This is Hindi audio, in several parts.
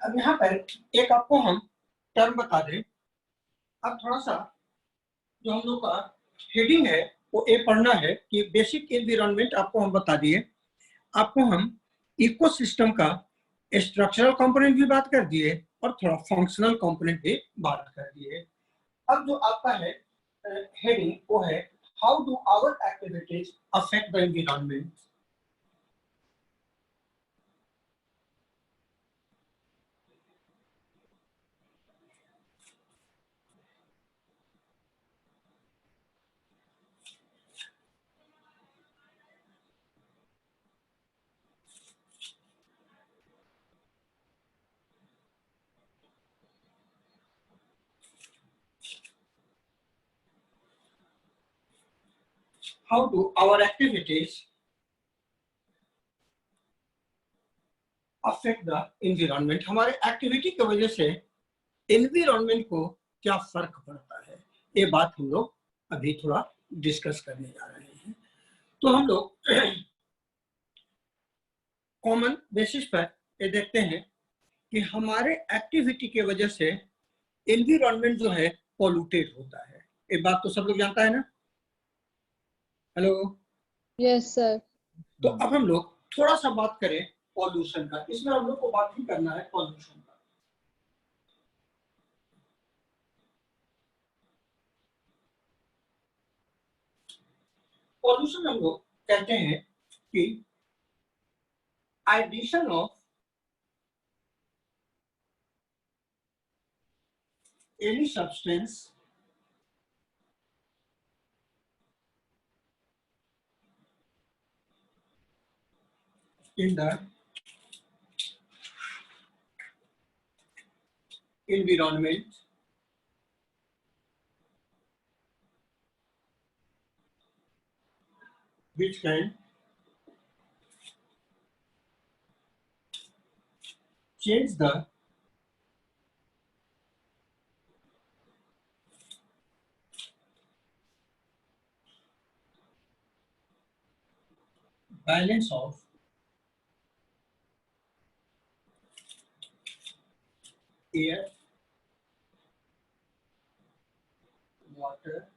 अब यहाँ पर एक आपको हम टर्म बता दें। अब थोड़ा सा जो हम लोग का हेडिंग है वो ये पढ़ना है कि बेसिक एनवायरनमेंट आपको हम बता दिए, आपको हम इकोसिस्टम का स्ट्रक्चरल कंपोनेंट भी बात कर दिए और थोड़ा फंक्शनल कंपोनेंट भी बात कर दिए। अब जो आपका है हेडिंग वो है how do our activities affect the environment. How do our activities affect the environment? हमारे एक्टिविटी की वजह से एनवायरनमेंट को क्या फर्क पड़ता है, ये बात हम लोग अभी थोड़ा डिस्कस करने जा रहे हैं। तो हम लोग कॉमन बेसिस पर ये देखते हैं कि हमारे एक्टिविटी की वजह से एनवायरनमेंट जो है पॉल्यूटेड होता है। ये बात तो सब लोग जानता है ना। हेलो। Yes sir. तो अब हम लोग थोड़ा सा बात करें पॉल्यूशन का। इसमें हम लोग को बात ही करना है पॉल्यूशन का। पॉल्यूशन हम लोग कहते हैं कि addition of any substance in the environment which can change the balance of air, water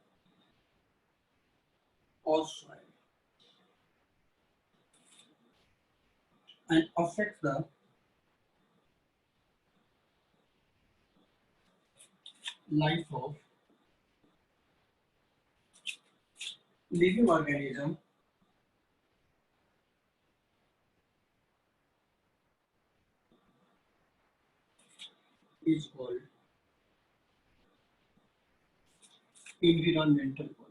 or soil and affect the life of living organism is called environmental pollution.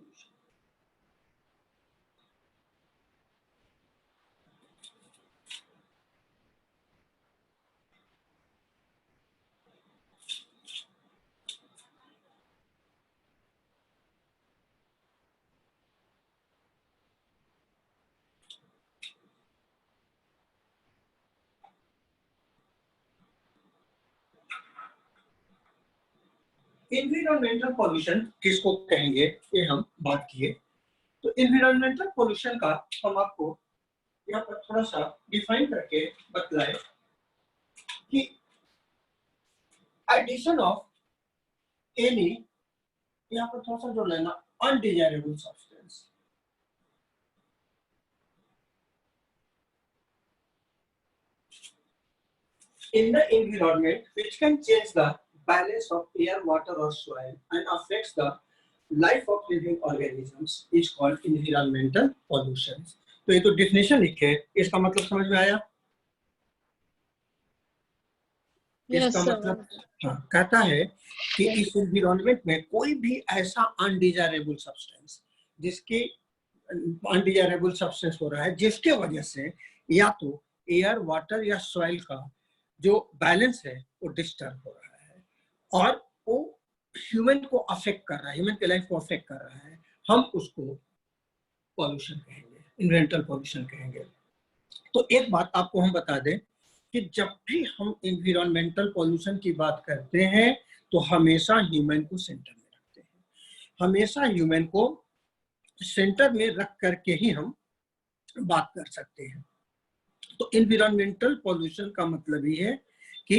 Environmental pollution किसको कहेंगे ये हम बात किए। तो एनवायरमेंटल पॉल्यूशन का हम आपको यहाँ पर थोड़ा सा डिफाइन करके बतलाए कि एडिशन ऑफ एनी, यहाँ पर थोड़ा सा जोड़ लेना, undesirable substance in the environment which can change the balance of air, water or soil and affects the life of living organisms is called environmental pollution. तो ये तो डेफिनेशन लिखे, इसका मतलब समझ में आया? इसका मतलब कहता है कि इस एनवायरनमेंट में कोई भी ऐसा अनडिजायरेबल सब्सटेंस जिसकी अनडिजायरेबल सब्सटेंस हो रहा है जिसके वजह से या तो एयर, वाटर या सॉइल का जो बैलेंस है वो डिस्टर्ब हो रहा है और वो ह्यूमन को अफेक्ट कर रहा है, ह्यूमन के लाइफ को अफेक्ट कर रहा है, हम उसको पॉल्यूशन कहेंगे, एनवायरमेंटल पॉल्यूशन कहेंगे। तो एक बात आपको हम बता दें कि जब भी हम एनवायरमेंटल पॉल्यूशन की बात करते हैं तो हमेशा ह्यूमन को सेंटर में रखते हैं, हमेशा ह्यूमन को सेंटर में रख करके ही हम बात कर सकते हैं। तो एनवायरमेंटल पॉल्यूशन का मतलब ये है कि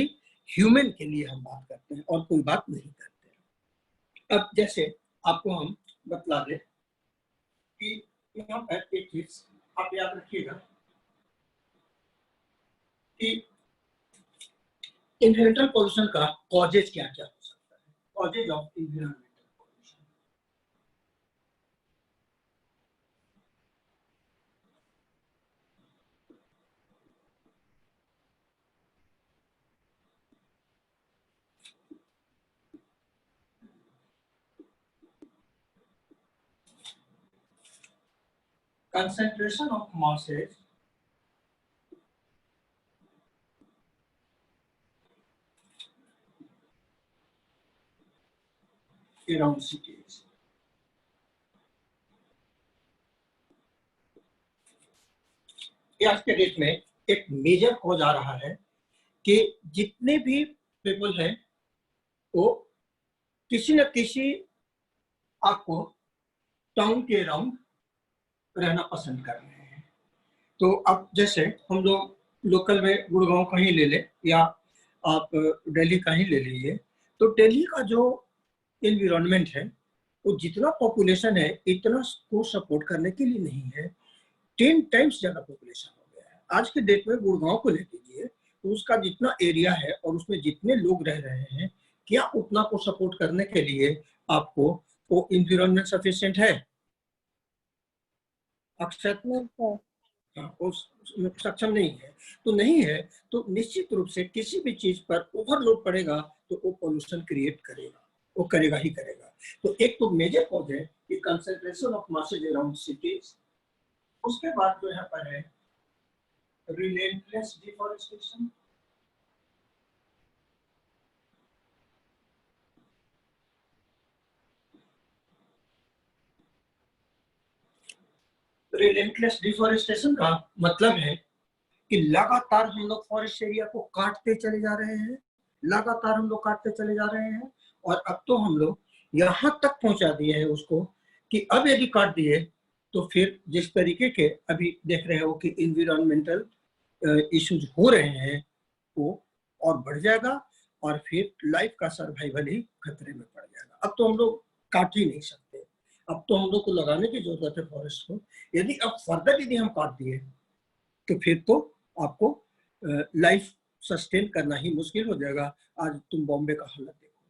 ह्यूमन के लिए हम बात करते हैं और कोई बात नहीं करते। अब जैसे आपको हम बतला दें कि यहाँ पर एक चीज आप याद रखिएगा कि इन्वायरमेंटल पोल्यूशन का कॉजेज क्या क्या हो सकता है। Causes of environmental pollution, concentration of masses around cities। आज के डेट में एक मेजर कॉज आ रहा है कि जितने भी पीपल हैं वो किसी न किसी आपको टाउन के अराउंड रहना पसंद कर रहे हैं। तो अब जैसे हम लोग लोकल में गुड़गांव कहीं ले ले या आप दिल्ली कहीं ले लीजिए, तो दिल्ली का जो एनवायरनमेंट है वो जितना पॉपुलेशन है इतना को सपोर्ट करने के लिए नहीं है। 10 टाइम्स ज्यादा पॉपुलेशन हो गया है। आज के डेट में गुड़गांव को ले लीजिए तो उसका जितना एरिया है और उसमें जितने लोग रह रहे हैं, क्या उतना को सपोर्ट करने के लिए आपको वो एनवायरनमेंट सफिशिएंट है? अक्सर सक्षम नहीं है। तो नहीं है तो निश्चित रूप से किसी भी चीज पर ओवरलोड पड़ेगा तो वो पोल्यूशन क्रिएट करेगा, वो करेगा ही करेगा। तो एक तो मेजर कॉज है कि concentration of masses around cities. उसके बाद जो यहाँ पर है रिलेंटलेस डिफॉरेस्टेशन। रिलेंटलेस डिफॉरेस्टेशन का मतलब है कि लगातार हम लोग फॉरेस्ट एरिया को काटते चले जा रहे हैं, लगातार हम लोग काटते चले जा रहे हैं और अब तो हम लोग यहाँ तक पहुंचा दिए हैं उसको कि अब यदि काट दिए तो फिर जिस तरीके के अभी देख रहे हो कि इन्वायरमेंटल इश्यूज हो रहे हैं वो और बढ़ जाएगा और फिर लाइफ का सर्वाइवल ही खतरे में पड़ जाएगा। अब तो हम लोग काट ही नहीं सकते, अब तो हम लोग को लगाने की जरूरत है फॉरेस्ट को। यदि अब फर्दर यदि हम काट दिए तो फिर तो आपको लाइफ सस्टेन करना ही मुश्किल हो जाएगा। आज तुम बॉम्बे का हालत देखो,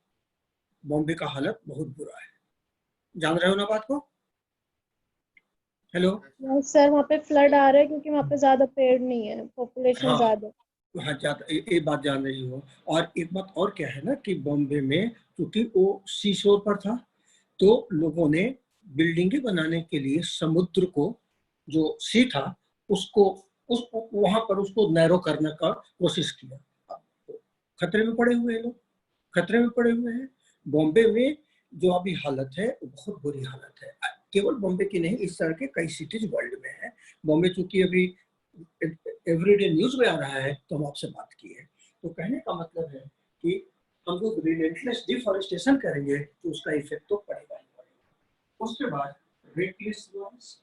बॉम्बे का हालत बहुत बुरा है, जान रहे हो ना बात को? हेलो सर, वहाँ पे फ्लड आ रहा है क्योंकि वहाँ पे ज्यादा पेड़ नहीं है, पॉपुलेशन ज्यादा। हाँ ज्यादा, ये बात जान रही हो। और एक बात और क्या है ना कि बॉम्बे में क्योंकि वो सी शोर पर था तो लोगों ने बिल्डिंगें बनाने के लिए समुद्र को जो सी था उसको उस वहां पर उसको नैरो करने का कोशिश किया। खतरे में पड़े हुए हैं लोग, खतरे में पड़े हुए हैं। बॉम्बे में जो अभी हालत है वो बहुत बुरी हालत है। केवल बॉम्बे की नहीं, इस तरह के कई सिटीज वर्ल्ड में है। बॉम्बे चूंकि अभी एवरीडे न्यूज में आ रहा है तो हम आपसे बात की है। तो कहने का मतलब है कि हम लोग रिलेंटलेस डिफॉरेस्टेशन करेंगे तो उसका इफेक्ट तो पड़ेगा ही पड़ेगा। उसके बाद रेकलेस नॉइज,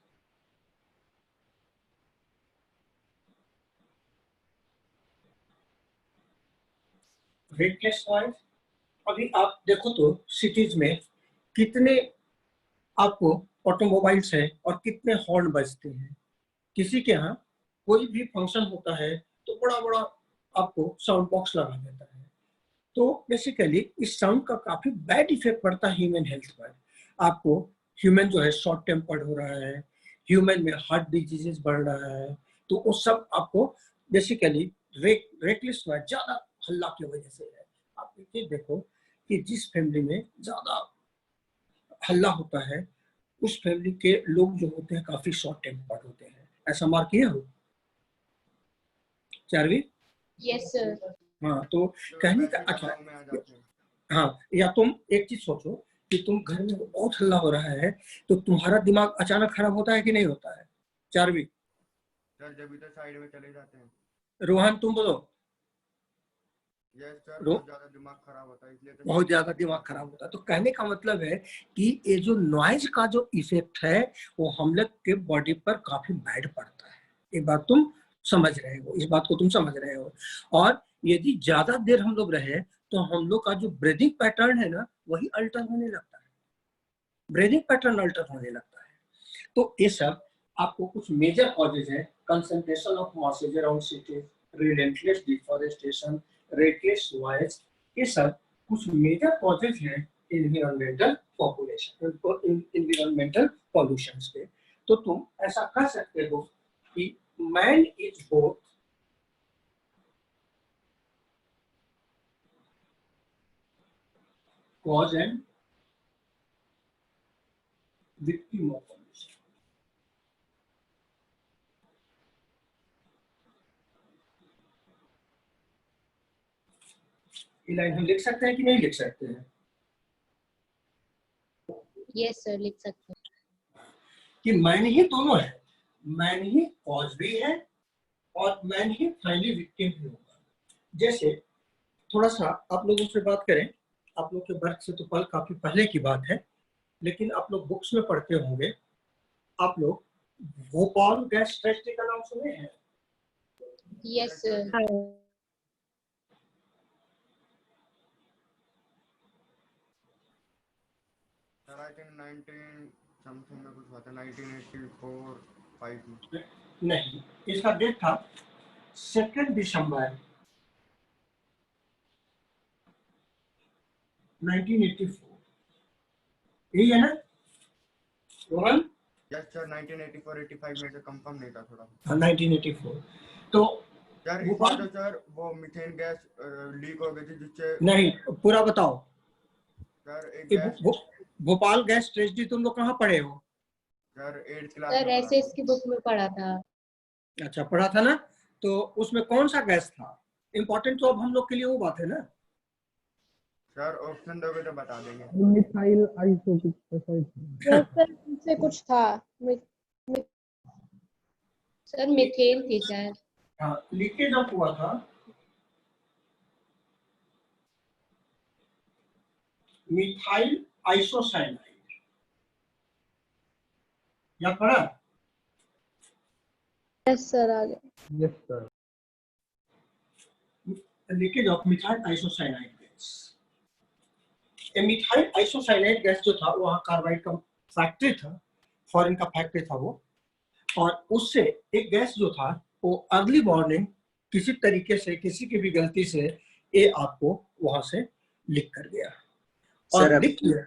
रेकलेस नॉइज। अभी आप देखो तो सिटीज में कितने आपको ऑटोमोबाइल्स हैं और कितने हॉर्न बजते हैं। किसी के यहाँ कोई भी फंक्शन होता है तो बड़ा बड़ा आपको साउंड बॉक्स लगा देता है। तो बेसिकली इस साउंड का काफी बैड इफेक्ट पड़ता है ह्यूमन हेल्थ पर। आपको ह्यूमन जो है शॉर्ट टेम्पर्ड हो रहा है, ह्यूमन में हार्ट डिजीजेस बढ़ रहा है। तो वो सब आपको बेसिकली रेकलेस ज्यादा हल्ला की वजह से है। आप ये देखो कि जिस फैमिली में ज्यादा हल्ला होता है उस फैमिली के लोग जो होते हैं काफी शॉर्ट टेम्पर्ड होते हैं। ऐसा मार्क किया हो चारवी? Yes sir. हाँ तो कहने का अच्छा, हाँ या तुम एक चीज सोचो कि तुम घर में बहुत हल्ला हो रहा है तो तुम्हारा दिमाग अचानक खराब होता है कि नहीं होता है? चारवी? सर जब इधर साइड में चले जाते हैं। रोहन तुम बोलो। यस सर, बहुत ज्यादा दिमाग खराब होता है, इसलिए तो बहुत ज्यादा दिमाग खराब होता है। तो कहने का मतलब है कि ये जो नॉइज का जो इफेक्ट है वो हम लोग के बॉडी पर काफी बैड पड़ता है। ये बात तुम समझ रहे हो, इस बात को तुम समझ रहे हो। और यदि ज्यादा देर हम लोग रहे तो हम लोग का जो ब्रीदिंग पैटर्न है ना वही अल्टर होने लगता है, ब्रीदिंग पैटर्न अल्टर होने लगता है। तो ये सब आपको कुछ मेजर कॉजेज है, concentration of moisture around cities, relentless deforestation, restless noise, ये सब कुछ मेजर कॉजेज हैं एनवायरमेंटल पॉपुलेशन, एनवायरमेंटल पॉल्यूशन के। तो तुम ऐसा कर सकते हो कि man is both cause and victim of pollution। ये लाइन हम लिख सकते हैं कि नहीं लिख सकते हैं? यस सर, लिख सकते हैं कि मैन ही दोनों है, मैन ही कॉज भी है और मैन ही फाइनली विक्टिम भी होगा। जैसे थोड़ा सा आप लोगों से बात करें, आप लोग के बर्थ से तो पल काफी पहले की बात है, लेकिन आप लोग बुक्स में पढ़ते होंगे, आप लोग भोपाल गैस ट्रेजेडी का नाम सुने हैं? Yes sir. Sir I think 19 something में कुछ हुआ था, 1984 5 में। नहीं, इसका डेट था 2 दिसंबर 1984। यही है ना रोहन? यस सर, 1984 85 में से कंफर्म नहीं था थोड़ा। हाँ, 1984। तो सर इसमें तो सर वो मीथेन गैस लीक हो गई थी जिससे। नहीं, पूरा बताओ। सर एक ये गैस भोपाल गैस ट्रेजेडी तुम लोग कहाँ पढ़े हो? सर 8th क्लास सर में पढ़ा एसएस की बुक में पढ़ा था। अच्छा, पढ़ा था ना? तो उसमें कौन सा गैस था इम्पोर्टेंट? तो अब हम लोग के लिए वो बात है ना। सर ऑप्शन दोगे तो बता देंगे। Methyl isopropyl. यस सर, इनसे कुछ था। सर मीथेन थी सर। हाँ, लीकेज ऑफ हुआ था मिथाइल आइसोसाइनाइड, या पढ़ा? यस सर, आ गया। Yes sir. Leakage of methyl isocyanide gas. ये मिथाइल आइसोसाइनाइड गैस जो था वहाँ कार्बाइड का फैक्ट्री था, फॉरेन का फैक्ट्री था वो, और उससे एक गैस जो था वो अर्ली मॉर्निंग किसी तरीके से, किसी की भी गलती से ये आपको वहां से लीक कर गया। और सर लीक किया।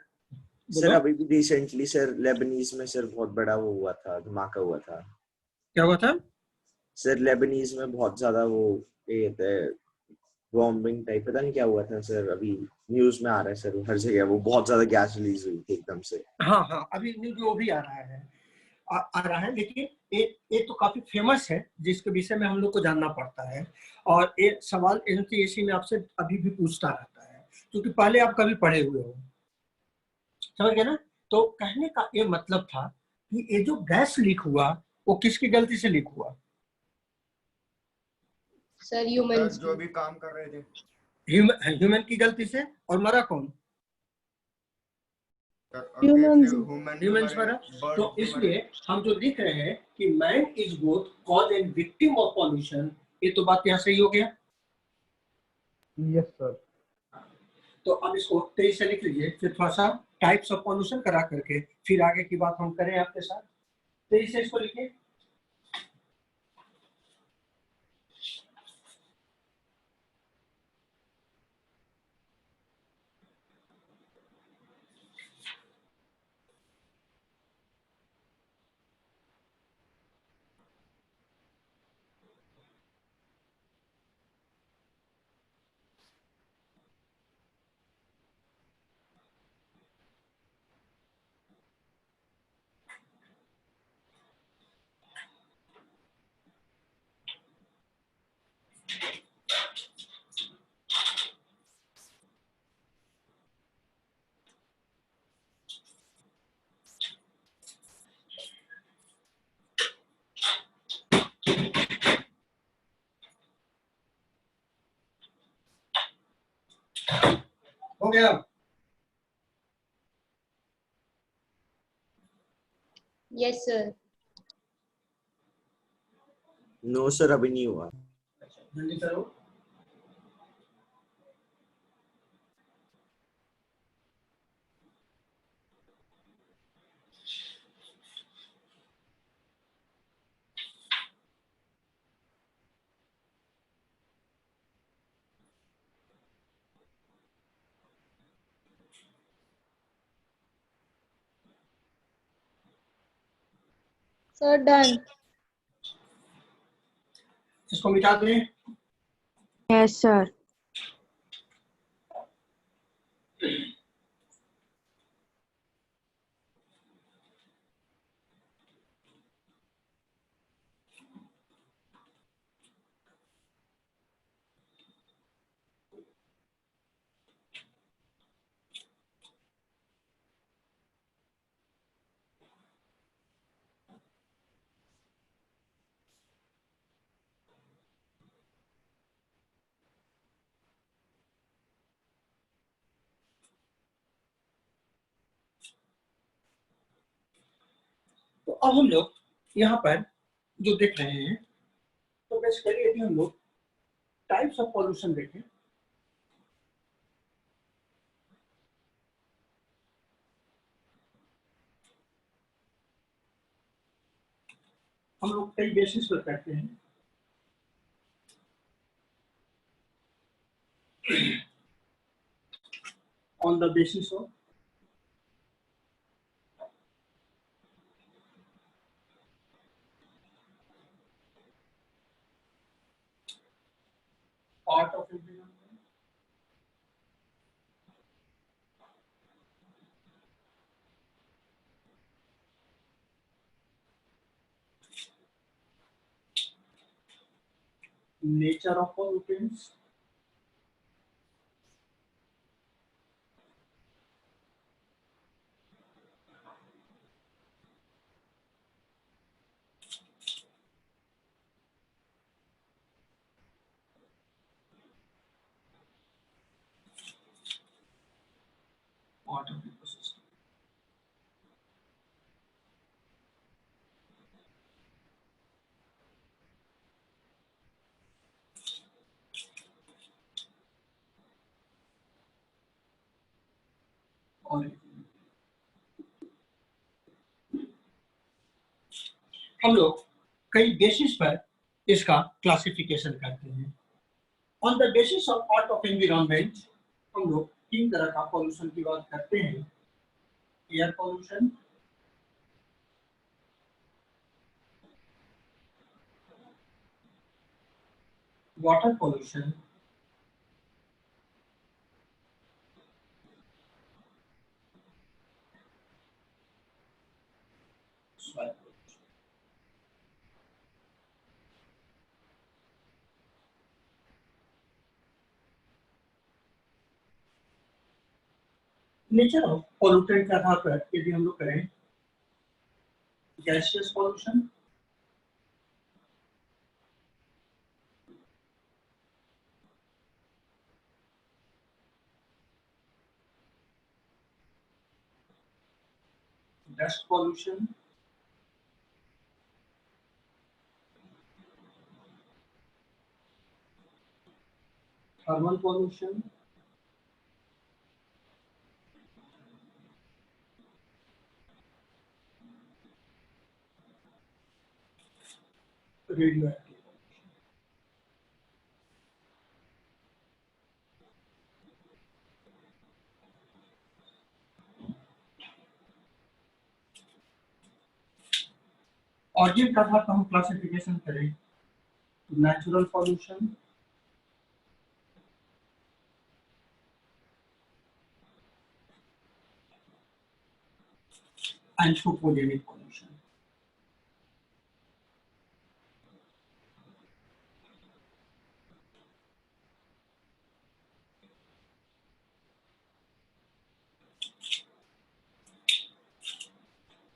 सर अभी भी रिसेंटली सर लेबनीज में सर बहुत बड़ा वो हुआ था, धमाका हुआ था। क्या हुआ था? सर लेबनीज में बहुत ज्यादा वो बॉम्बिंग टाइप, पता नहीं क्या हुआ था सर, अभी न्यूज में आ रहा है सर, हर जगह वो बहुत ज्यादा गैस रिलीज हुई थी एकदम से। हाँ हाँ, अभी न्यूज में वो भी आ रहा है, आ रहा है, लेकिन ये तो काफी फेमस है जिसके विषय में हम लोग को जानना पड़ता है। और ये सवाल एनसीएसी में आपसे अभी भी पूछता रहता है, क्योंकि पहले आप कभी पढ़े हुए हो, समझ गए ना? तो कहने का ये मतलब था कि ये जो गैस लीक हुआ वो किसकी गलती से लीक हुआ? सर ह्यूमन सर जो भी काम कर रहे थे ह्यूमन की गलती से। और मरा कौन? Humans। ह्यूमंस मरा। तो इसलिए हम जो लिख रहे हैं कि man is both cause and victim of pollution, ये तो बात यहाँ सही हो गया। Yes sir. तो अब इसको तेजी से लिख लीजिए, फिर थोड़ा सा टाइप्स ऑफ पॉल्यूशन करा करके फिर आगे की बात हम करें आपके साथ। तेजी से इसको लिखिए। हो गया? Yes sir. नो सर अभी नहीं हुआ। जल्दी करो। Sir, done. इसको मिटा दें। Yes, sir. तो अब हम लोग यहाँ पर जो देख रहे हैं, तो बेसिकली यदि हम लोग टाइप्स ऑफ पॉल्यूशन देखें, हम लोग कई बेसिस पर करते हैं। On the basis of part of environment, nature of pollutants, part of ecosystem. और हम लोग कई बेसिस पर इसका क्लासिफिकेशन करते हैं। On the basis of part of environment हम लोग 3 तरह का पॉल्यूशन की बात करते हैं। Air pollution, water pollution, soil pollution। Nature of pollutant के आधार पर यदि हम लोग करें, gaseous pollution, dust pollution, thermal pollution, radio active. और जिनका आधार पर हम क्लासिफिकेशन करें, natural pollution, anthropogenic pollution।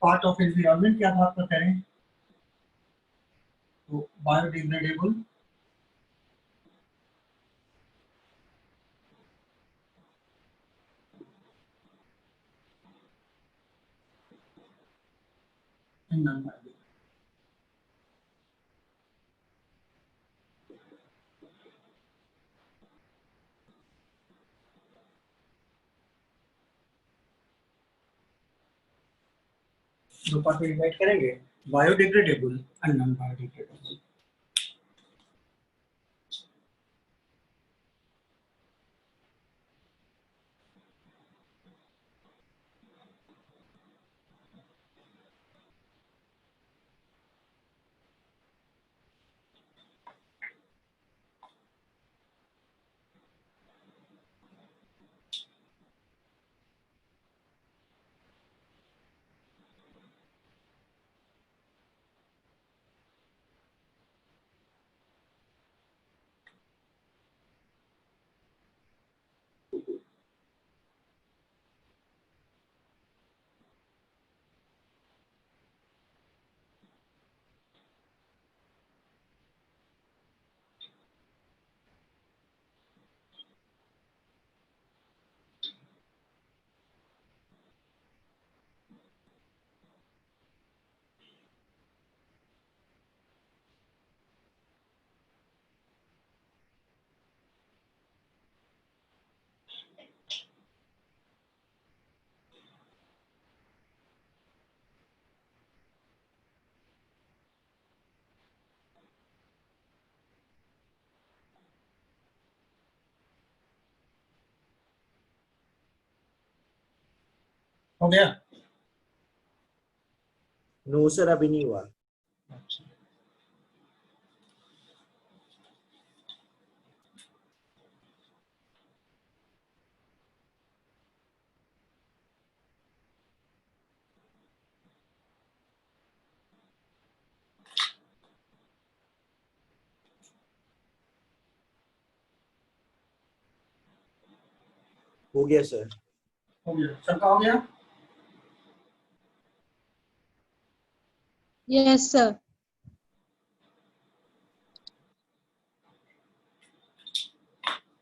Part of environment के आधार पर करें तो बायोडिग्रेडेबल, नॉन बायोडिग्रेडेबल। दो पार्ट में डिवाइड करेंगे, बायोडिग्रेडेबल एंड नॉन बायोडिग्रेडेबल। हो गया? नो सर अभी नहीं हुआ। अच्छा। हो गया सर। हो गया, सबका हो गया? Yes sir.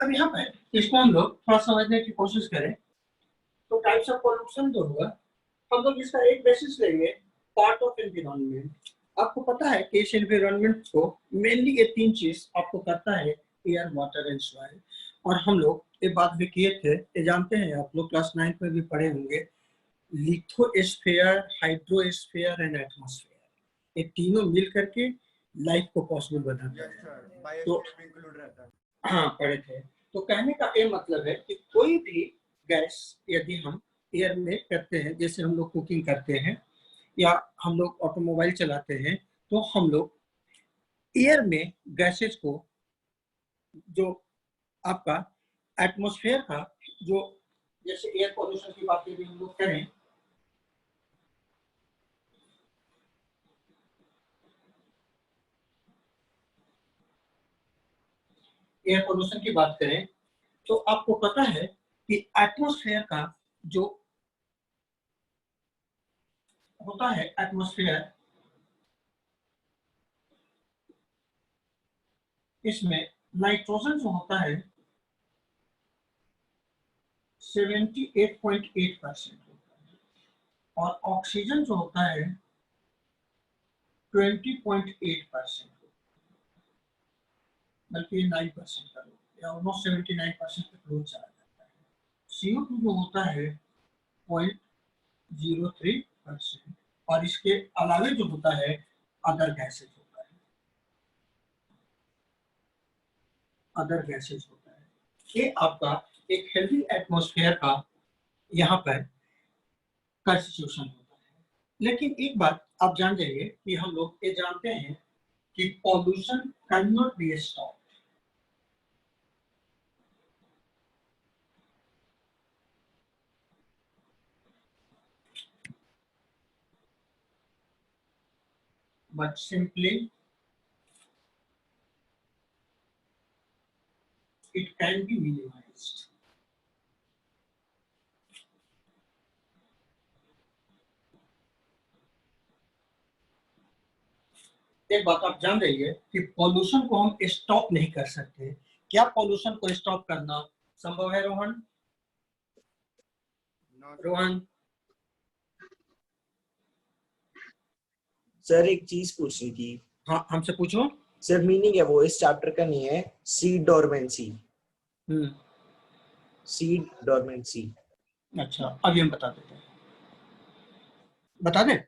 अब यहाँ पे इसको हम लोग थोड़ा समझने की कोशिश करें तो टाइप्स ऑफ पॉल्यूशन जो होगा हम लोग इसका एक बेसिस लेंगे, पार्ट ऑफ एनवायरनमेंट। आपको पता है कि इस एनवायरनमेंट को मेनली ये तीन चीज आपको करता है, एयर, वाटर एंड सॉइल। और हम लोग ये बात भी किए थे, ये जानते हैं आप लोग क्लास 9 में भी पढ़े होंगे, लिथोस्फीयर, हाइड्रोस्फीयर एंड एटमॉस्फेयर, ये तीनों मिल करके लाइफ को पॉसिबल बनाते यस हैं। सर, बायो तो भी इंक्लूड रहता है। हाँ, पढ़े थे। तो कहने का ये मतलब है कि कोई भी गैस यदि हम एयर में करते हैं, जैसे हम लोग कुकिंग करते हैं या हम लोग ऑटोमोबाइल चलाते हैं, तो हम लोग एयर में गैसेस को, जो आपका एटमॉस्फेयर का, जो जैसे एयर पोल्यूशन की बात यदि हम लोग करें, एयर पोल्यूशन की बात करें तो आपको पता है कि एटमॉस्फेयर का जो होता है, एटमॉस्फेयर, इसमें नाइट्रोजन जो होता है 78.8% और ऑक्सीजन जो होता है 20.8%, बल्कि 9% का या ऑलमोस्ट 79% तक लोड चला जाता है। CO2 जो होता है 0.03% और इसके अलावे जो होता है अदर गैसेज होता है, अदर गैसेज होता है। ये आपका एक हेल्दी एटमॉस्फेयर का यहाँ पर कंस्टिट्यूशन होता है। लेकिन एक बात आप जान जाइए कि हम लोग ये जानते हैं कि pollution can not be stopped. But simply it can be minimized. एक बात आप जान रहिए कि पॉल्यूशन को हम स्टॉप नहीं कर सकते। क्या पॉल्यूशन को स्टॉप करना संभव है रोहन? रोहन सर एक चीज पूछनी थी। हाँ, हमसे पूछो। सर मीनिंग है वो इस चैप्टर का नहीं है, सीड डोरमेंसी। Seed dormancy. अच्छा, अभी हम बता देते हैं, बता दें।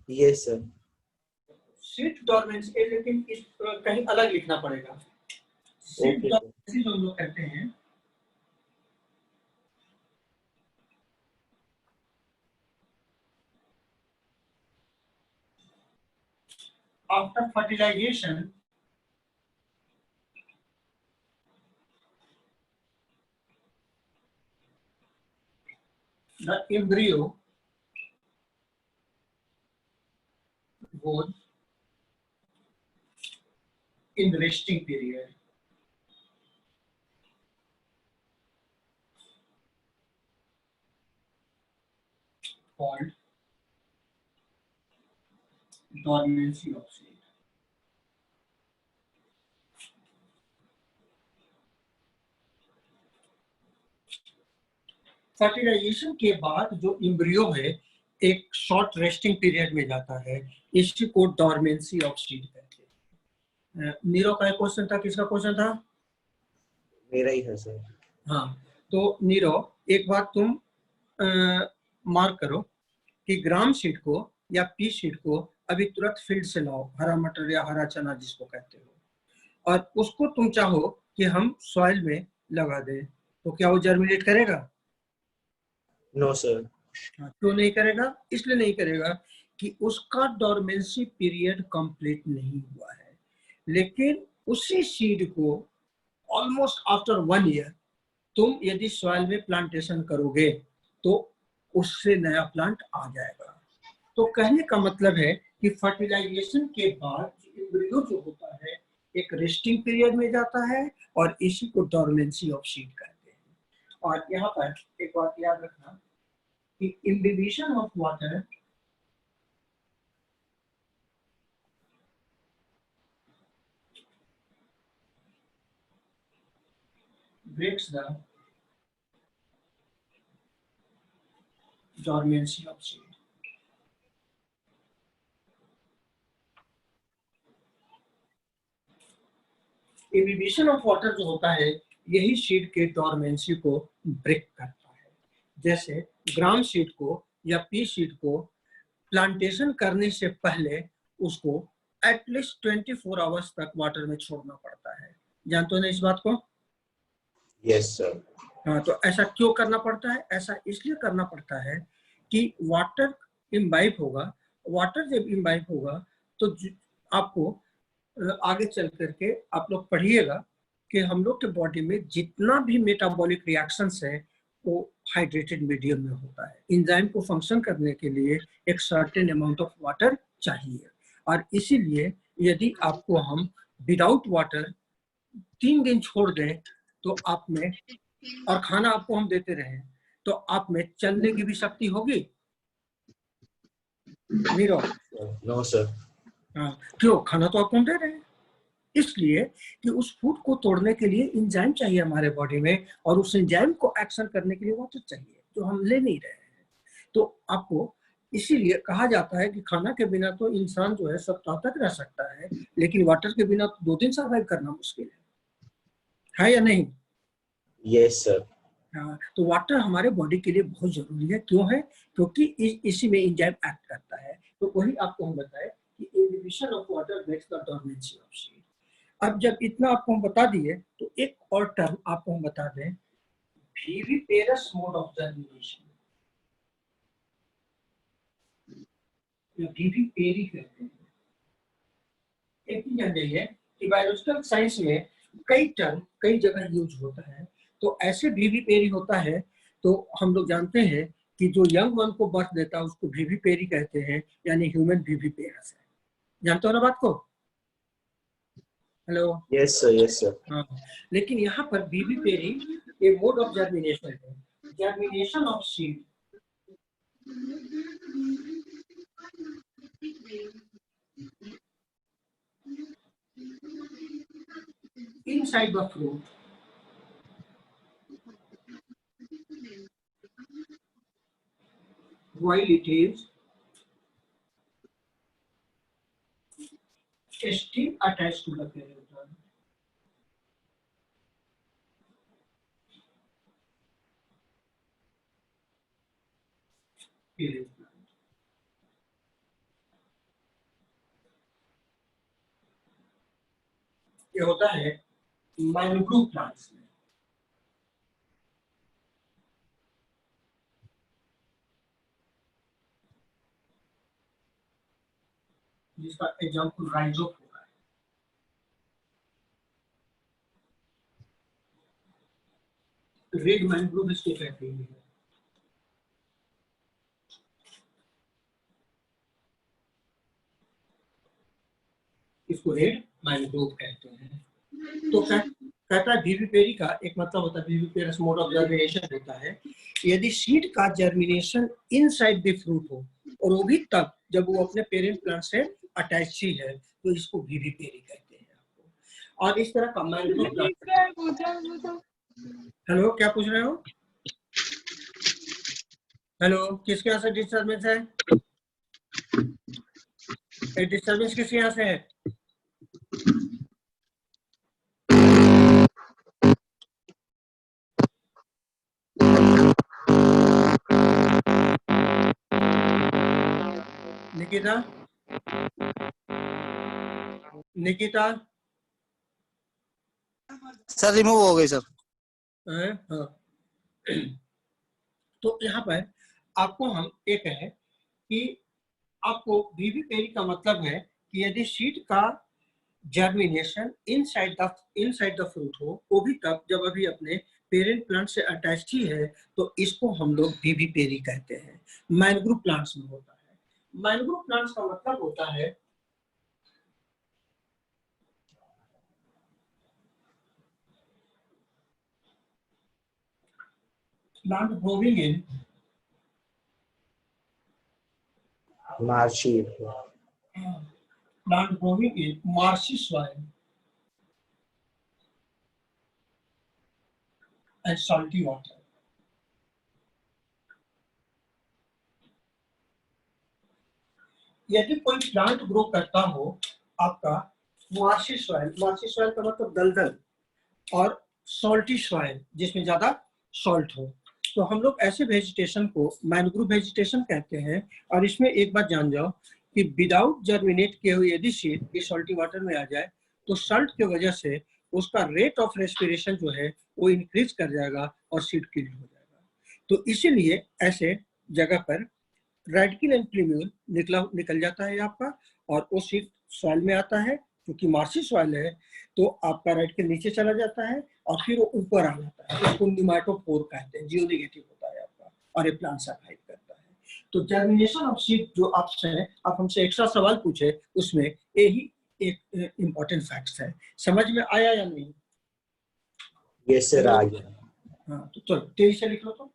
Yes sir. सीड डोरमेंसी लेकिन इस कहीं अलग लिखना पड़ेगा। सीड डोरमेंसी जो हम लोग कहते हैं, after fertilization the embryo goes in resting period. Called dormancy of seed. Fertilisation के बाद जो एम्ब्रियो है एक शॉर्ट रेस्टिंग पीरियड में जाता है, इसी को डॉर्मेंसी ऑफ सीड कहते हैं। नीरो का क्वेश्चन था, किसका क्वेश्चन था? मेरा ही है सर। हाँ, तो नीरो एक बात तुम मार्क करो कि ग्राम सीड को या पी सीड को अभी तुरंत फील्ड से लाओ, हरा मटर या हरा चना जिसको कहते हो, और उसको तुम चाहो कि हम सॉइल में लगा दें, तो क्या वो जर्मिनेट करेगा? No sir. क्यों नहीं करेगा? इसलिए नहीं करेगा कि उसका डोरमेंसी पीरियड कंप्लीट नहीं हुआ है, लेकिन उसी सीड को ऑलमोस्ट आफ्टर 1 ईयर तुम यदि सॉइल में प्लांटेशन करोगे तो उससे नया प्लांट आ जाएगा। तो कहने का मतलब है कि फर्टिलाइजेशन के बाद एम्ब्रियो जो होता है एक रेस्टिंग पीरियड में जाता है और इसी को डोरमेंसी ऑफ सीड कहते हैं। और यहाँ पर एक बात याद रखना कि imbibition of water breaks the dormancy of seed. Imbibition of water जो होता है यही सीड के डोरमेंसी को ब्रेक करता है। जैसे ग्राम सीड को या पी सीड को प्लांटेशन करने से पहले उसको एटलीस्ट 24 आवर्स तक वाटर में छोड़ना पड़ता है। जानते हो ना इस बात को? Yes sir. हाँ, तो ऐसा क्यों करना पड़ता है? ऐसा इसलिए करना पड़ता है कि वाटर इम्बाइब होगा। वाटर जब इम्बाइब होगा तो आपको आगे चल करके आप लोग पढ़िएगा कि हम लोग के बॉडी में जितना भी मेटाबॉलिक रिएक्शंस है वो हाइड्रेटेड मीडियम में होता है। एंजाइम को फंक्शन करने के लिए एक सर्टेन अमाउंट ऑफ वाटर चाहिए, और इसीलिए यदि आपको हम विदाउट वाटर 3 दिन छोड़ दें तो आप में, और खाना आपको हम देते रहे तो आप में चलने की भी शक्ति होगी? नीरो? No sir. हाँ, क्यों? खाना तो आपको हम दे रहे हैं, इसलिए कि उस फूड को तोड़ने के लिए एंजाइम चाहिए हमारे बॉडी में, और उस एंजाइम को एक्शन करने के लिए वाटर चाहिए जो हम ले नहीं रहे हैं। तो आपको इसीलिए कहा जाता है कि खाना के बिना तो इंसान जो है सप्ताह तक रह सकता है, लेकिन वाटर के बिना तो 2 दिन सर्वाइव करना मुश्किल है या नहीं? Yes sir. हाँ, तो वाटर हमारे बॉडी के लिए बहुत जरूरी है। क्यों है? क्योंकि इसी में एंजाइम एक्ट करता है। तो वही आपको हम बताए कि inhibition of water breaks the dormancy of seed. अब जब इतना आपको हम बता दिए तो एक और टर्म आपको हम बता दें, viviparous mode of germination, vivipary कहते हैं। एक चीज जान जाइए कि बायोलॉजिकल साइंस में कई टर्म कई जगह यूज होता है। तो ऐसे विविपेरी होता है तो हम लोग जानते हैं कि जो यंग वन को बर्थ देता है उसको विविपेरी कहते हैं, यानी ह्यूमन विविपेरस है। जानते हो ना बात को? Hello? Yes sir. Yes sir. हाँ, लेकिन यहाँ पर vivipary A mode of germination है, germination of seed inside the fruit while it is still attached to the parental. Parent plant. ये होता है मैंग्रोव प्लांट्स में। जिसका एग्जाम्पल राइजोप होगा। रेड मैंग्रोव इसको कहते हैं। इसको रेड मैंग्रोव कहते हैं। तो कहता है विविपेरी का एक मतलब होता है, विविपेरस मोड ऑफ जर्मिनेशन होता है यदि सीड का जर्मिनेशन इनसाइड द फ्रूट हो, और वो भी तब जब वो अपने पेरेंट प्लांट से अटैच ही है, तो इसको विविपेरी कहते हैं आपको। और इस तरह का मैंग्रोव। हेलो, क्या पूछ रहे हो? हेलो, किसके यहाँ से डिस्टर्बेंस है? डिस्टर्बेंस किसके यहाँ से है? निकिता? निकिता? सर रिमूव हो गई सर। हाँ। तो यहाँ पर आपको हम ये कहें कि आपको विविपेरी का मतलब है कि यदि सीड का जर्मिनेशन इनसाइड द फ्रूट हो, वो भी तब जब अभी अपने पेरेंट प्लांट से अटैच्ड ही है, तो इसको हम लोग विविपेरी कहते हैं। मैनग्रोव प्लांट्स में होता है। मैनग्रोव प्लांट्स का मतलब होता है plant growing in marshy marshy soil and salty water. यदि कोई प्लांट ग्रो करता हो आपका मार्शी सॉइल का मतलब दलदल, और सॉल्टी सॉइल जिसमें ज्यादा सॉल्ट हो, तो हम लोग ऐसे वेजिटेशन को मैनग्रोव वेजिटेशन कहते हैं। और इसमें एक बात जान जाओ कि विदाउट जर्मिनेट किए हुए यदि सीड इस सॉल्टी वाटर में आ जाए तो सॉल्ट की वजह से उसका रेट ऑफ रेस्पिरेशन जो है वो इंक्रीज कर जाएगा और सीड किल हो जाएगा। तो इसीलिए ऐसे जगह पर रेडिकल एंड प्रीम्यूल निकल जाता है आपका, और वो सीड सॉइल में आता है। क्योंकि मार्शी सॉइल है तो आपका रेडिकल नीचे चला जाता है और फिर वो ऊपर आ जाता है। इसको निमेटोपोर कहते हैं, जीओ नेगेटिव होता है आपका, और ये प्लांट सर्वाइव करता है। तो जर्मिनेशन ऑफ सीड जो आप हमसे एक्स्ट्रा सवाल पूछे, उसमें यही एक इम्पोर्टेंट फैक्ट्स है। समझ में आया या नहीं? यस सर, आ गया। हाँ, तो चलो तेजी से लिख लो तो।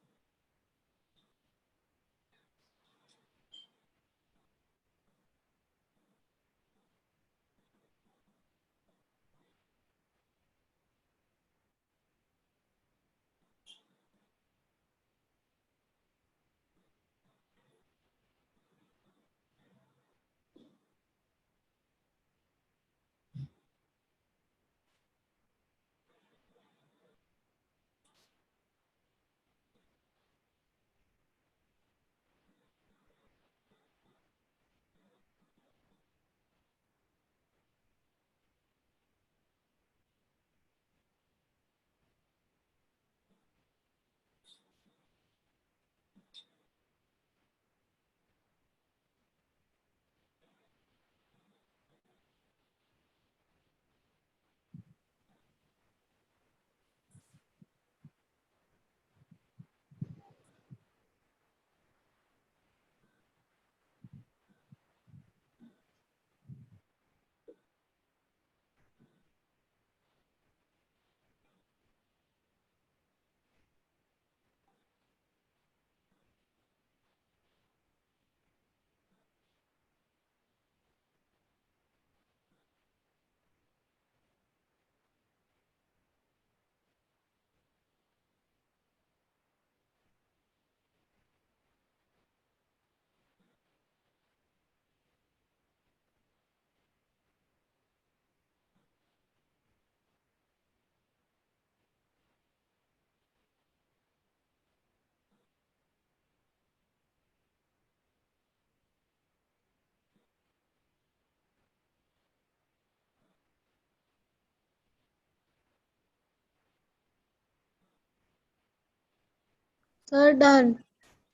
Sir done.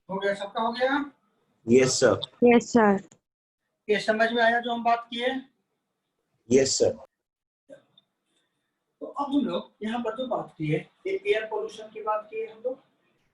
हो गया, सबका हो गया? Yes sir. Yes, sir. ये समझ में आया जो हम बात किए? Yes sir. तो अब हम लोग यहाँ पर जो बात की है, ये एयर पोल्यूशन की बात की है। हम लोग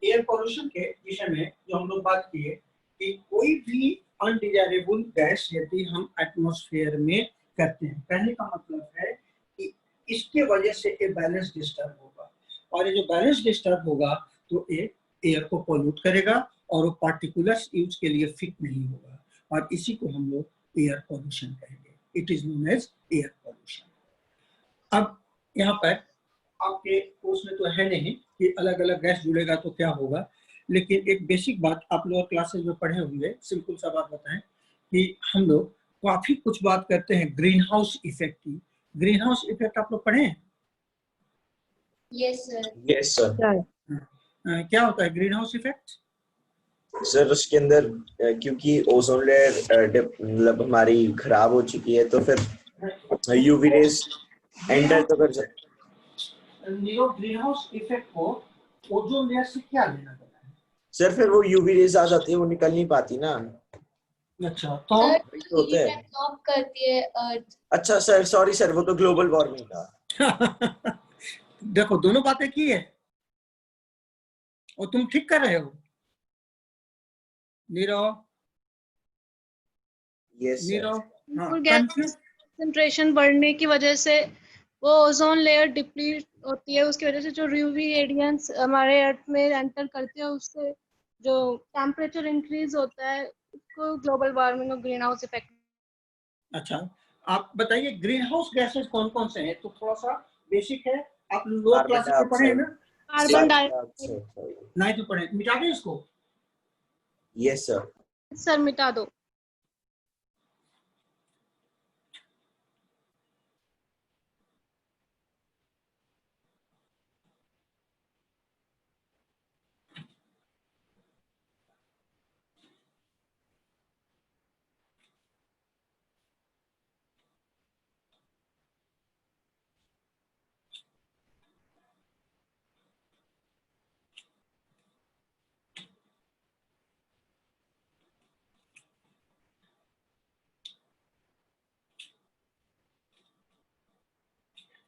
एयर पोल्यूशन के विषय में जो हम लोग बात की है कि कोई भी अनडिजायरेबल गैस यदि हम एटमॉस्फेयर में करते हैं, कहने का मतलब है कि इसके वजह से ये बैलेंस डिस्टर्ब होगा, और ये जो बैलेंस डिस्टर्ब होगा तो ये एयर को पोल्यूट करेगा और वो पार्टिकुलर्स यूज के लिए फिट नहीं होगा, और इसी को हम लोग एयर पोल्यूशन कहेंगे। It is known as air pollution. अब यहाँ पर आपके कोर्स में तो है नहीं कि अलग अलग गैस जुड़ेगा तो क्या होगा, लेकिन एक बेसिक बात आप लोग क्लासेज में पढ़े होंगे, सिंपल सा बात बताएं कि हम लोग काफी कुछ बात करते हैं ग्रीन हाउस इफेक्ट की। ग्रीन हाउस इफेक्ट आप लोग पढ़े हैं? Yes sir. Yes sir. Sir. क्या होता है ग्रीन हाउस इफेक्ट? सर उसके अंदर क्योंकि ओजोन लेयर मतलब हमारी खराब हो चुकी है, तो फिर यूवी रेज एंटर तो कर सकते। ग्रीन हाउस इफेक्ट को ओजोन लेयर से क्या लेना देना है? सर फिर वो यूवी रेज आ जाती है, वो निकल नहीं पाती ना। अच्छा तो सर वही तो होता है। एब्जॉर्ब करती है अर्थ। अच्छा सर, सॉरी सर, वो तो ग्लोबल वार्मिंग था। देखो दोनों बातें की है और तुम ठीक कर रहे हो। Nirav, yes sir. नीरव, हाँ और गैस कंफ्यूज। कंसंट्रेशन बढ़ने की वजह से वो ओजोन लेयर डिप्लीट होती है, उसकी वजह से जो यूवी रेडिएंस हमारे अर्थ में एंटर करते हैं उससे जो टेम्परेचर इंक्रीज होता है उसको ग्लोबल वार्मिंग और ग्रीन हाउस इफेक्ट। अच्छा आप बताइए ग्रीन हाउस गैसेस कौन कौन से हैं, तो थोड़ा सा बेसिक है, आप लोअर कार्बन क्लासेस में पढ़े हैं डाइऑक्साइड। ना? Carbon dioxide. नहीं तो पढ़े, मिटा दें इसको। Yes sir. सर मिटा दो।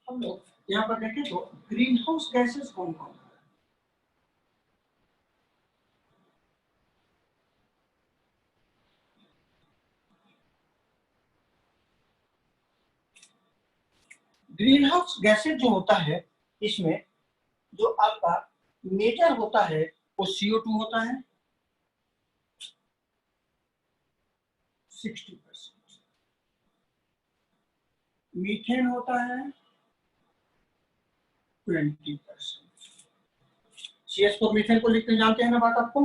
हम लोग यहाँ पर देखें तो ग्रीन हाउस गैसेस कौन कौन है? ग्रीन हाउस गैसेस जो होता है इसमें जो आपका मेजर होता है वो CO2 होता है 60%, मीथेन होता है 20%। CS4 मीथेन को लिखते जानते हैं ना बात आपको।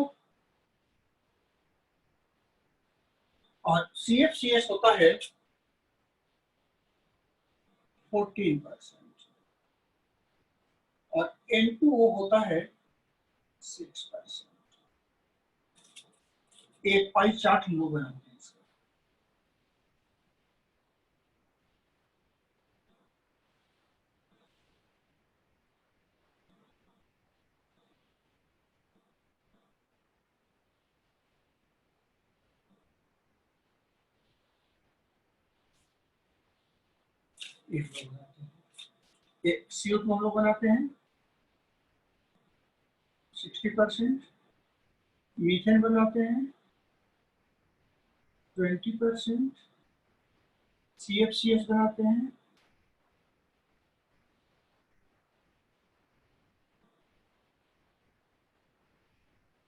और CFCS होता है 14% और N2O होता है 6%। एक पाई चार्ट हम लोग बनाते हैं इसका। एक CO2 हम लोग बनाते हैं 60%, मीथेन बनाते हैं 20%, CFCS बनाते हैं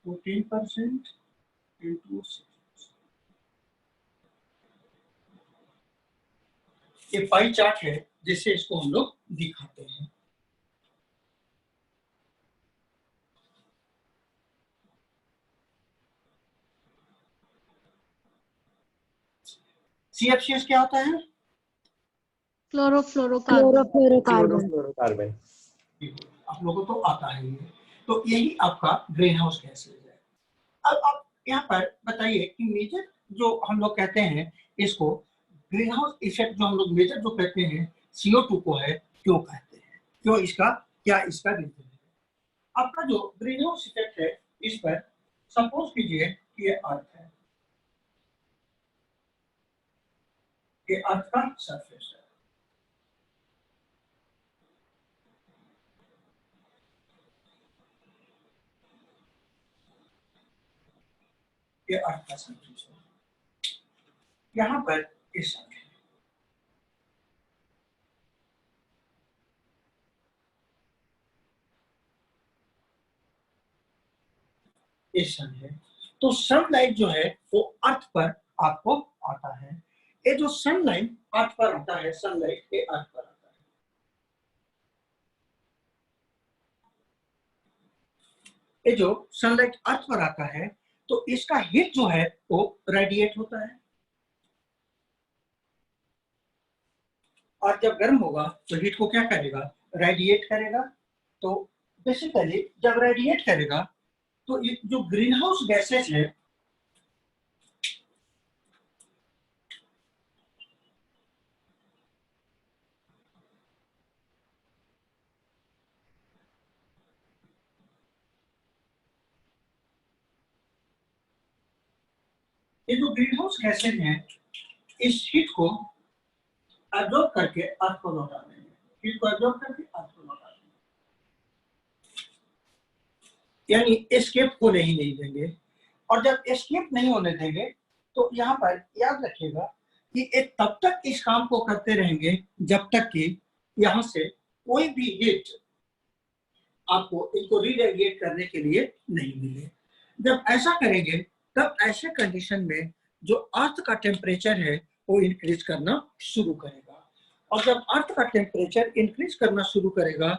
14% into 6%। ये पाई चार्ट है जिससे इसको हम लोग दिखाते हैं। CFCS क्या होता है? क्लोरोफ्लोरोकार्बन। क्लोरोफ्लोरोकार्बन। क्लोरोफ्लोरोकार्बन। आप लोगों को तो आता है ये, तो यही आपका ग्रीन हाउस गैसेज है। अब आप यहाँ पर बताइए कि मेजर जो हम लोग कहते हैं इसको ग्रीन हाउस इफेक्ट, जो हम लोग मेजर जो कहते हैं CO2 को है, क्यों कहते हैं, क्यों इसका क्या इसका रीजन है? आपका जो ग्रीन हाउस इफेक्ट है इस पर सपोज कीजिए कि ये अर्थ है, ये अर्थ का सरफेस है, ये अर्थ का सरफेस है, यहाँ पर ये सन है, ये सन है। तो सनलाइट जो है वो अर्थ पर आपको आता है। ये जो सनलाइट अर्थ पर आता है, सनलाइट ये अर्थ पर आता है, ये जो सनलाइट अर्थ पर आता है तो इसका हीट जो है वो रेडिएट होता है, और जब गर्म होगा तो हीट को क्या करेगा, रेडिएट करेगा। तो बेसिकली जब रेडिएट करेगा तो ये जो ग्रीन हाउस गैसेज है ये जो ग्रीन हाउस गैसेज हैं इस हीट को एब्जॉर्ब करके अर्थ को लौटा देंगे, हीट को एब्जॉर्ब करके अर्थ को लौटा देंगे, यानी एस्केप होने ही नहीं देंगे। और जब एस्केप नहीं होने देंगे तो यहाँ पर याद रखिएगा कि एक तब तक इस काम को करते रहेंगे जब तक कि यहाँ से कोई भी हीट आपको इनको रीरेगुलेट करने के लिए नहीं मिले। जब ऐसा करेंगे तब ऐसे कंडीशन में जो अर्थ का टेम्परेचर है वो इंक्रीज करना शुरू करेगा, और जब अर्थ का टेम्परेचर इंक्रीज करना शुरू करेगा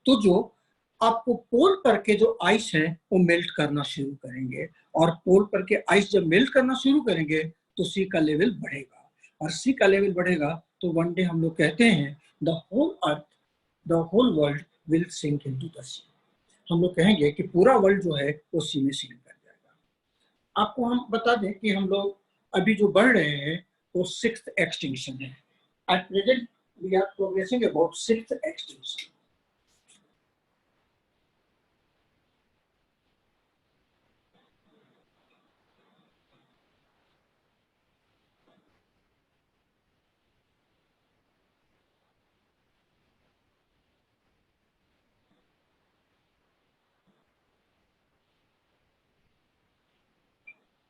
तो जो आपको पोल पर के जो आइस है वो मेल्ट करना शुरू करेंगे, और पोल पर के आइस जब मेल्ट करना शुरू करेंगे तो सी का लेवल बढ़ेगा, और सी का लेवल बढ़ेगा तो वन डे हम लोग कहते हैं the whole earth, the whole world will sink into the sea. हम लोग कहेंगे कि पूरा वर्ल्ड जो है वो सी में सिंक कर जाएगा। आपको हम बता दें कि हम लोग अभी जो बढ़ रहे हैं वो 6th एक्सटिंक्शन है। At present we are progressing about 6th extinction.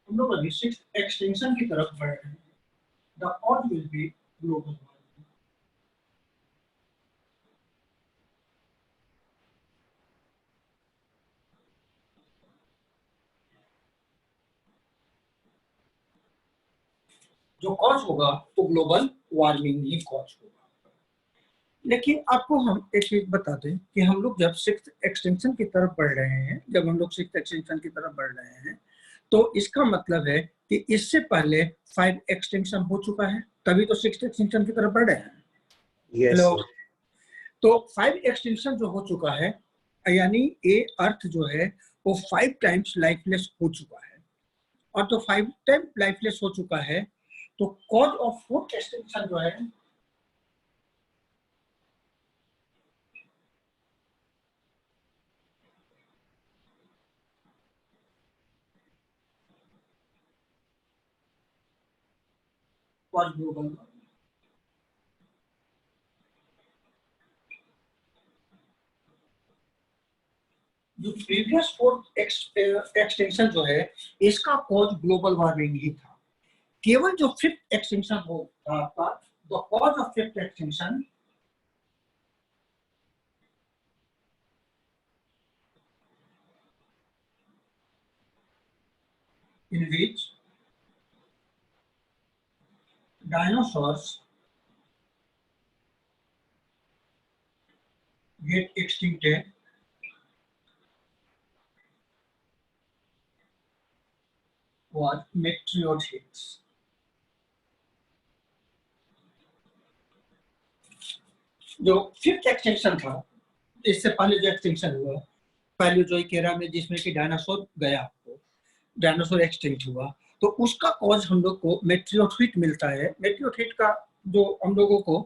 हम लोग अभी 6th एक्सटेंशन की तरफ बढ़ रहे हैं। The cause will be global warming. जो कॉज होगा वो ग्लोबल वार्मिंग ही कॉज होगा। लेकिन आपको हम एक चीज बता दें कि हम लोग जब 6th एक्सटेंशन की तरफ बढ़ रहे हैं, जब हम लोग 6th एक्सटेंशन की तरफ बढ़ रहे हैं तो इसका मतलब है कि इससे पहले 5 एक्सटेंशन हो चुका है, तभी तो 6th एक्सटेंशन की तरफ बढ़ रहे हैं। Yes, hello, sir. तो 5 एक्सटेंशन जो हो चुका है यानी ये अर्थ जो है वो 5 टाइम्स लाइफलेस हो चुका है, और तो 5 टाइम लाइफलेस हो चुका है तो कॉज ऑफ 4th एक्सटेंशन जो है was global warming। जो प्रीवियस 4th एक्सटेंशन जो है इसका कॉज ग्लोबल वार्मिंग ही था। केवल जो 5th एक्सटेंशन हो था आपका, the cause of 5th extension in which dinosaurs get extincted was meteorites। जो 5th एक्सटेंशन था, इससे पहले जो एक्सटेंशन हुआ पैलियोजोइक में जिसमें कि डायनासोर गया, डायनासोर एक्सटिंक्ट हुआ, तो उसका कॉज हम लोग को मेटेरियोट मिलता है। मेटेरियोट का जो हम लोगों को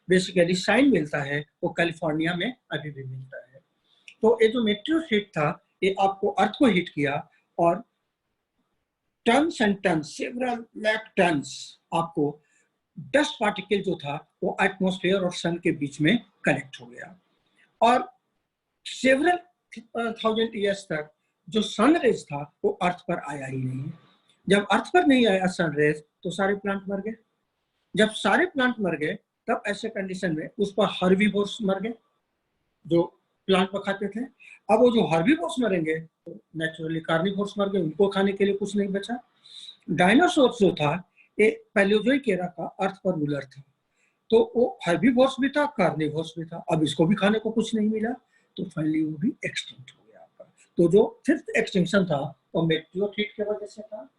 बेसिकली साइन मिलता है वो कैलिफोर्निया में अभी भी मिलता है। तो ये जो मेटेरियोट था ये आपको अर्थ को हिट किया, और tons and tons, several lakh tons आपको डस्ट पार्टिकल जो था वो एटमॉस्फेयर और सन के बीच में कलेक्ट हो गया, और सेवरल 1000 ईयर्स तक जो सन रेज था वो अर्थ पर आया ही नहीं। जब अर्थ पर नहीं आया सन रेज तो सारे प्लांट मर गए। जब सारे प्लांट मर गए तब ऐसे कंडीशन में उस पर हर्बीवोर्स मर गए जो प्लांट पर खाते थे। अब वो जो हर्बीवोर्स मरेंगे तो नेचुरली कार्निवोर्स मर गए, उनको खाने के लिए कुछ नहीं बचा। डायनासोर्स जो था ये पैलियोजोइक एरा का अर्थ पर रूलर था, तो वो हर्बीवोर्स भी था, कार्निवोर्स भी था। अब इसको भी खाने को कुछ नहीं मिला तो फाइनली वो भी एक्सटिंक्ट हो गया आपका। तो जो 5th एक्सटिंक्शन था वो मेटेरियोट की वजह से था।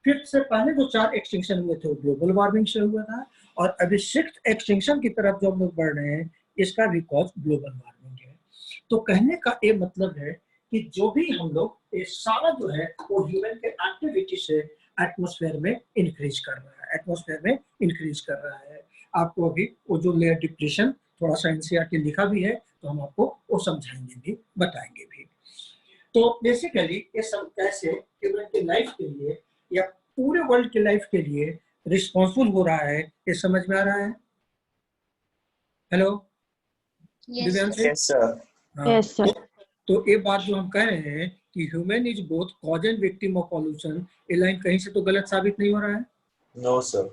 5th से पहले जो 4 एक्सटिंक्शन हुए थे वो ग्लोबल वार्मिंग से हुआ था, और अभी 6th एक्सटिंक्शन की तरफ जो हम लोग बढ़ रहे हैं इसका भी कॉज ग्लोबल वार्मिंग है। तो कहने का ये मतलब है कि जो भी हम लोग ये सारा जो है वो ह्यूमन के एक्टिविटी से एटमॉस्फेयर में इंक्रीज कर रहा है, एटमॉस्फेयर में इंक्रीज कर रहा है। आपको अभी वो जो लेयर डिप्लीशन थोड़ा सा एनसीईआरटी लिखा भी है तो हम आपको वो समझाएंगे भी, बताएंगे भी। तो बेसिकली ये सब कैसे ह्यूमन की लाइफ के लिए या पूरे वर्ल्ड की लाइफ के लिए रिस्पॉन्सिबल हो रहा है, ये समझ में आ रहा है? Hello Yes, Divyansh? sir. Yes, sir. हाँ, Yes, sir. तो ये बात जो हम कह रहे हैं कि human is both cause and victim of pollution, ये लाइन कहीं से तो गलत साबित नहीं हो रहा है। No, sir.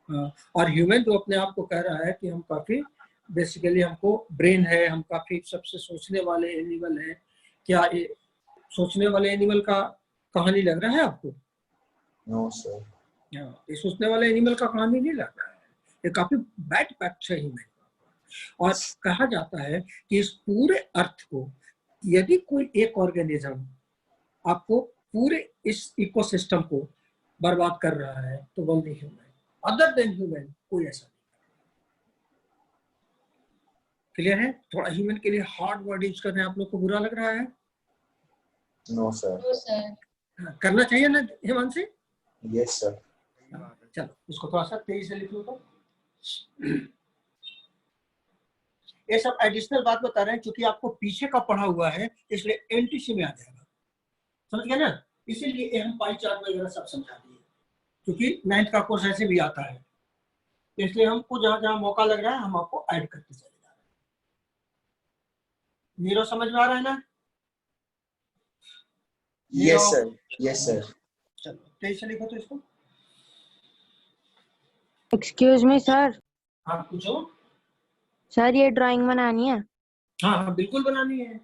हाँ, और ह्यूमन जो अपने आप को कह रहा है कि हम काफी बेसिकली हमको ब्रेन है, हम काफी सबसे सोचने वाले एनिमल हैं, क्या ये सोचने वाले एनिमल का कहानी लग रहा है आपको? No, sir. हाँ, ये सोचने वाले एनिमल का कहानी नहीं लग रहा है, ये काफी बैड फैक्ट है ह्यूमन। और कहा जाता है कि इस पूरे अर्थ को यदि कोई एक ऑर्गेनिज्म आपको पूरे इस इकोसिस्टम को बर्बाद कर रहा है तो only human, other than human कोई ऐसा नहीं। क्लियर है? थोड़ा ह्यूमन के लिए हार्ड वर्ड यूज कर रहे हैं, आप लोग को बुरा लग रहा है? No, sir. No, sir. हाँ, करना चाहिए ना हिमांशी? Yes, sir. सही बात है। चलो इसको थोड़ा सा तेजी से लिख लो। तो ये सब एडिशनल बात बता रहे हैं क्योंकि आपको पीछे का पढ़ा हुआ है, इसलिए एनटीसी में आ जाएगा, समझ गए ना? इसीलिए ये हम पाई चार्ट वगैरह सब समझा दिए, क्योंकि 9th का कोर्स ऐसे भी आता है, इसलिए हमको जहां जहां मौका लग रहा है हम आपको ऐड करते चले जा रहे हैं। नीरो समझ में आ रहा है ना? Yes, sir. Yes, sir. चलो तेजी से लिखो तो इसको। Excuse me, sir. हाँ पूछो। सर ये ड्राइंग बनानी है। हाँ हाँ बिल्कुल बनानी है।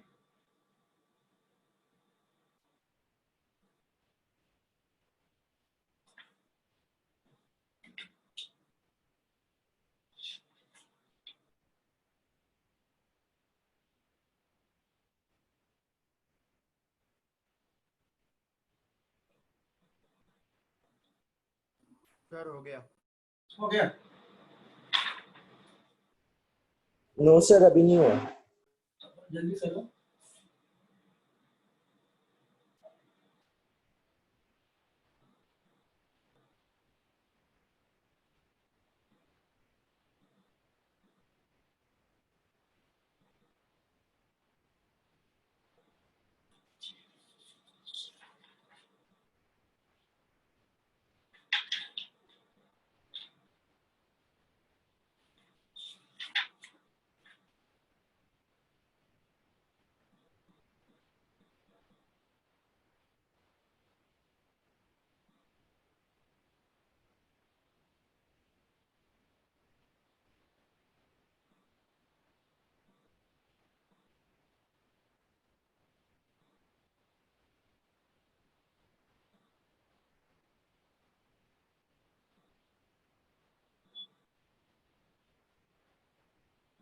सर हो गया। हो गया? No, sir. अभी नहीं हुआ. जल्दी करो।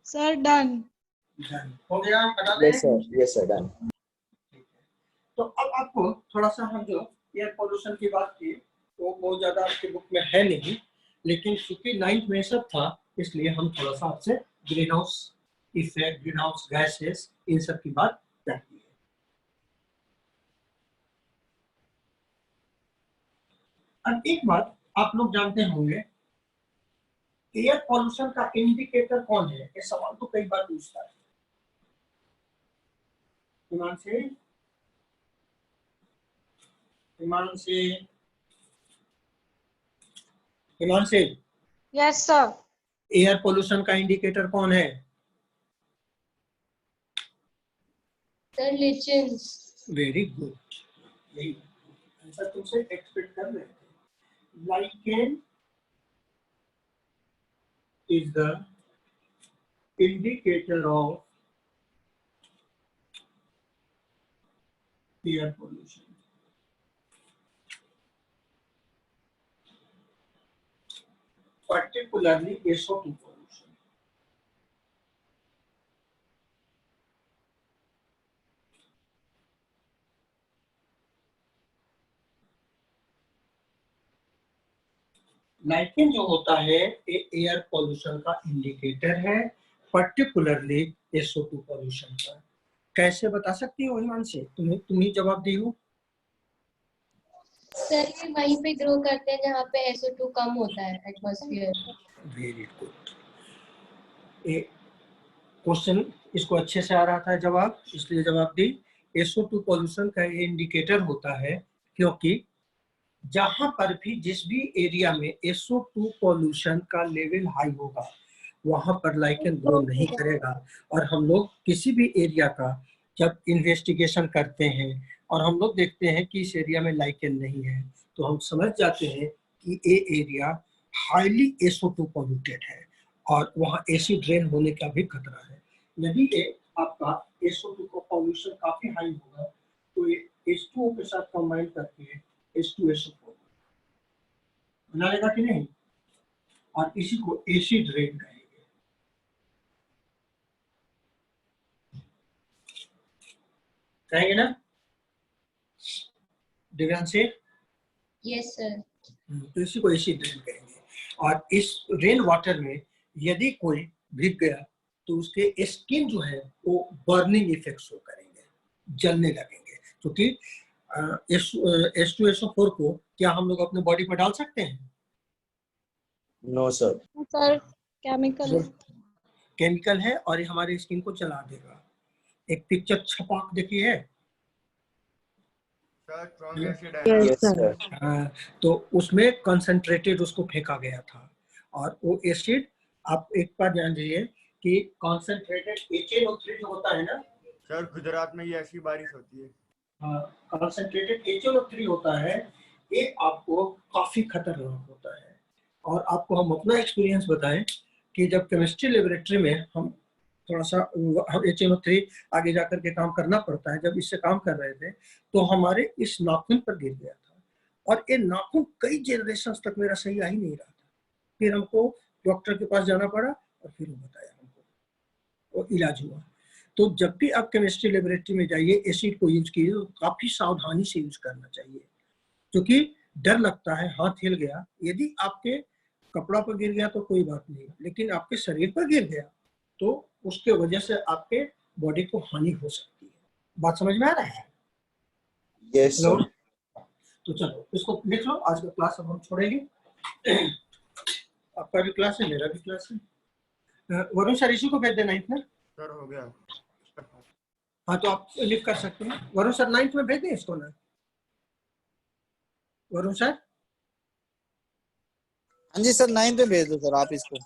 Sir done. हो गया? बता दें? Yes, sir. Yes, sir. Done. तो अब आपको थोड़ा सा हम जो एयर पोल्यूशन की बात की वो बहुत ज्यादा आपके बुक में है नहीं, लेकिन चूंकि 9th में सब था इसलिए हम थोड़ा सा आपसे green house effect, green house gases, इन सब की बात करती है। अब एक बात आप लोग जानते होंगे, एयर पोल्यूशन का इंडिकेटर कौन है? ये सवाल तो कई बार पूछता है। Himanshi, yes sir. Air pollution का इंडिकेटर कौन है? Sir, lichens. वेरी गुड, यही आंसर तुमसे एक्सपेक्ट कर रहे थे। Lichen is the indicator of air pollution. particularly SO2 pollution. Lichen जो होता है ये एयर पोल्यूशन का इंडिकेटर है, पर्टिकुलरली SO2 पोल्यूशन का। कैसे बता सकती हो हिमांशी? तुम ही जवाब दी हो। सर ये वहीं पे ग्रो करते हैं जहाँ पे SO2 कम होता है एटमॉस्फेयर। वेरी गुड, ये क्वेश्चन इसको अच्छे से आ रहा था जवाब, इसलिए जवाब दी। SO2 पोल्यूशन का इंडिकेटर होता है क्योंकि जहां पर भी जिस भी एरिया में SO2 पॉल्यूशन का लेवल हाई होगा वहां पर लाइकेन ग्रो नहीं करेगा। और हम लोग किसी भी एरिया का जब इन्वेस्टिगेशन करते हैं और हम लोग देखते हैं कि इस एरिया में लाइकेन नहीं है तो हम समझ जाते हैं कि ये एरिया हाईली SO2 पॉल्यूटेड है और वहाँ एसिड रेन होने का भी खतरा है। यदि आपका SO2 का पॉल्यूशन काफी हाई होगा तो ये H2O के साथ कंबाइन करके H2SO4 बना लेगा कि नहीं, और इसी को एसिड रेन कहेंगे। कहेंगे ना दिव्यांश से? Yes sir. तो इसी को एसिड रेन कहेंगे। और इस रेन वाटर में यदि कोई भीग गया तो उसके स्किन जो है वो बर्निंग इफेक्ट शो करेंगे, जलने लगेंगे। क्योंकि H2SO4 को क्या हम लोग अपने बॉडी पर डाल सकते हैं? No sir. Sir chemical chemical है और ये हमारे स्किन को जला देगा। एक पिक्चर छपाक देखी है? सर स्ट्रॉन्ग एसिड है Yes, यस sir. सर। तो उसमें कंसंट्रेटेड उसको फेंका गया था और वो एसिड, आप एक बार ध्यान दीजिए कि कंसंट्रेटेड HNO3 जो होता है ना सर, गुजरात में ये ऐसी बारिश होती है। कंसंट्रेटेड HNO3 होता है, ये आपको काफी खतरनाक होता है। और आपको हम अपना एक्सपीरियंस बताएं कि जब केमिस्ट्री लेबोरेटरी में हम थोड़ा सा HNO3 आगे जाकर के काम करना पड़ता है, जब इससे काम कर रहे थे तो हमारे इस नाखून पर गिर गया था और ये नाखून कई जनरेशन तक मेरा सही आ ही नहीं रहा था। फिर हमको डॉक्टर के पास जाना पड़ा और फिर वो बताया हमको, वो इलाज हुआ। तो जब भी आप केमिस्ट्री लेबोरेटरी में जाइए एसिड को यूज कीजिए तो काफी सावधानी से यूज करना चाहिए, क्योंकि डर लगता है हाथ हिल गया। यदि आपके कपड़ा पर गिर गया तो कोई बात नहीं, लेकिन आपके शरीर पर गिर गया तो उसके वजह से आपके बॉडी को हानि हो सकती है। बात समझ में आ रहा है? Yes hello, sir. तो चलो इसको लिख लो। आज का क्लास अब हम छोड़ेंगे। आपका भी क्लास है, मेरा भी क्लास है। वरुण सर इसी को भेज देना इतना। सर हो गया। हाँ तो आप लिख कर सकते हैं। वरुण सर 9th में भेज दें इसको ना? वरुण सर हाँ जी सर, 9 पे भेज दो सर आप इसको।